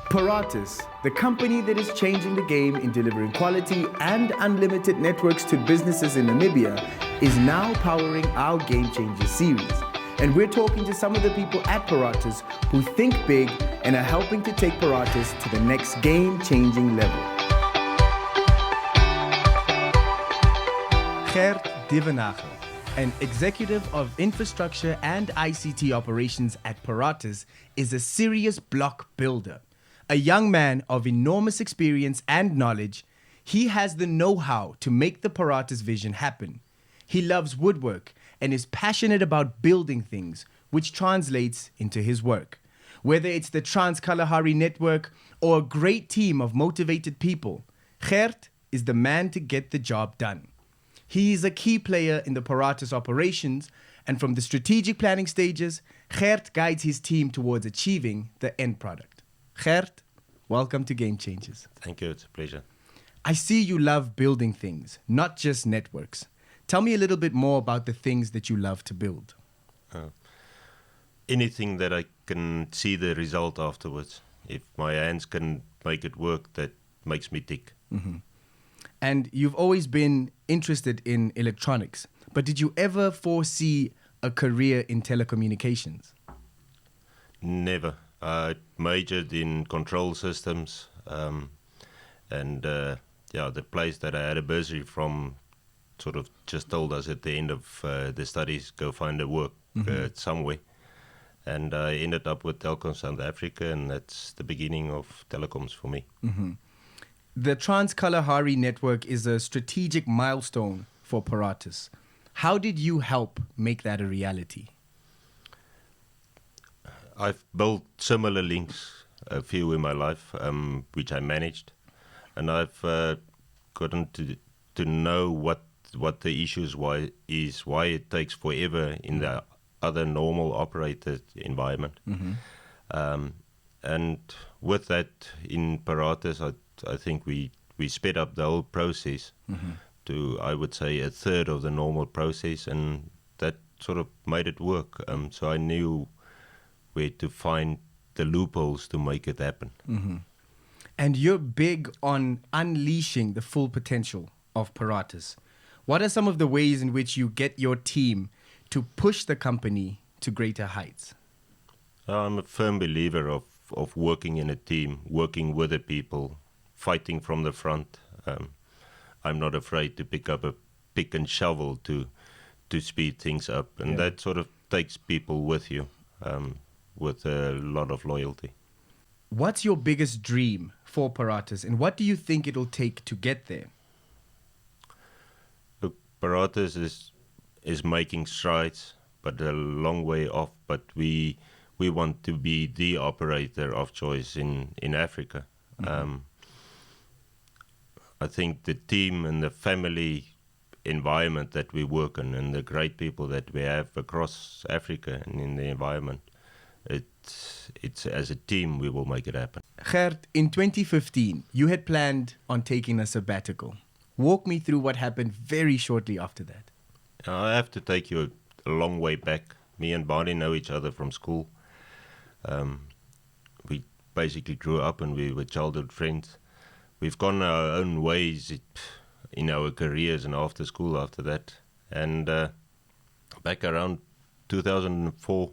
Paratus, the company that is changing the game in delivering quality and unlimited networks to businesses in Namibia, is now powering our Game Changer series. And we're talking to some of the people at Paratus who think big and are helping to take Paratus to the next game-changing level. Gert Duvenhage, an executive of Infrastructure and ICT Operations at Paratus, is a serious block builder. A young man of enormous experience and knowledge, he has the know-how to make the Paratus vision happen. He loves woodwork and is passionate about building things, which translates into his work. Whether it's the Trans-Kalahari network or a great team of motivated people, Gert is the man to get the job done. He is a key player in the Paratus operations, and from the strategic planning stages, Gert guides his team towards achieving the end product. Gert, welcome to Game Changers. Thank you, it's a pleasure. I see you love building things, not just networks. Tell me a little bit more about the things that you love to build. Anything that I can see the result afterwards. If my hands can make it work, that makes me tick. Mm-hmm. And you've always been interested in electronics, but did you ever foresee a career in telecommunications? Never. I majored in control systems, the place that I had a bursary from sort of just told us at the end of the studies, go find a work somewhere. And I ended up with Telkom South Africa, and that's the beginning of telecoms for me. Mm-hmm. The Trans-Kalahari network is a strategic milestone for Paratus. How did you help make that a reality? I've built similar links, a few in my life, which I managed, and I've gotten to know what the issues why it takes forever in the other normal operated environment. Mm-hmm. And with that, in Paratus, I think we sped up the whole process to, I would say, a third of the normal process, and that sort of made it work. So I knew where to find the loopholes to make it happen. Mm-hmm. And you're big on unleashing the full potential of Paratus. What are some of the ways in which you get your team to push the company to greater heights? I'm a firm believer of working in a team, working with the people, fighting from the front. I'm not afraid to pick up a pick and shovel to speed things up, and that sort of takes people with you. With a lot of loyalty. What's your biggest dream for Paratus, and what do you think it'll take to get there? Look, Paratus is making strides, but a long way off. But we want to be the operator of choice in Africa. Mm-hmm. I think the team and the family environment that we work in, and the great people that we have across Africa and in the environment, it's as a team we will make it happen. Gert, in 2015, you had planned on taking a sabbatical. Walk me through what happened very shortly after that. I have to take you a long way back. Me and Barney know each other from school. We basically grew up and we were childhood friends. We've gone our own ways in our careers and after school after that. And back around 2004,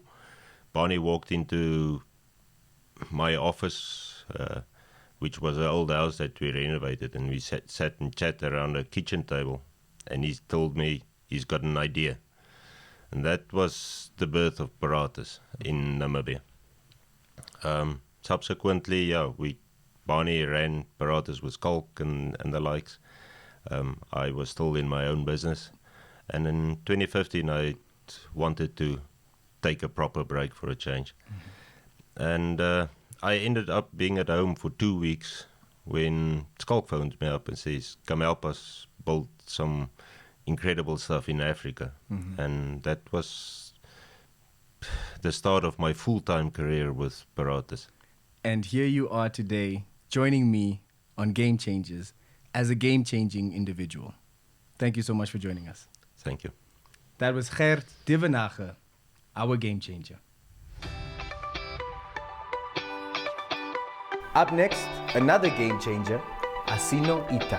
Barney walked into my office, which was an old house that we renovated, and we sat and chatted around a kitchen table, and he told me he's got an idea. And that was the birth of Paratus in Namibia. Subsequently, Barney ran Paratus with Kalk and the likes. I was still in my own business, and in 2015 I wanted to take a proper break for a change. Mm-hmm. And I ended up being at home for 2 weeks when Skalk phones me up and says, come help us build some incredible stuff in Africa. Mm-hmm. And that was the start of my full-time career with Paratus. And here you are today, joining me on Game Changers as a game-changing individual. Thank you so much for joining us. Thank you. That was Gert Duvenhage, our game changer. Up next, another game changer, Asino Ita.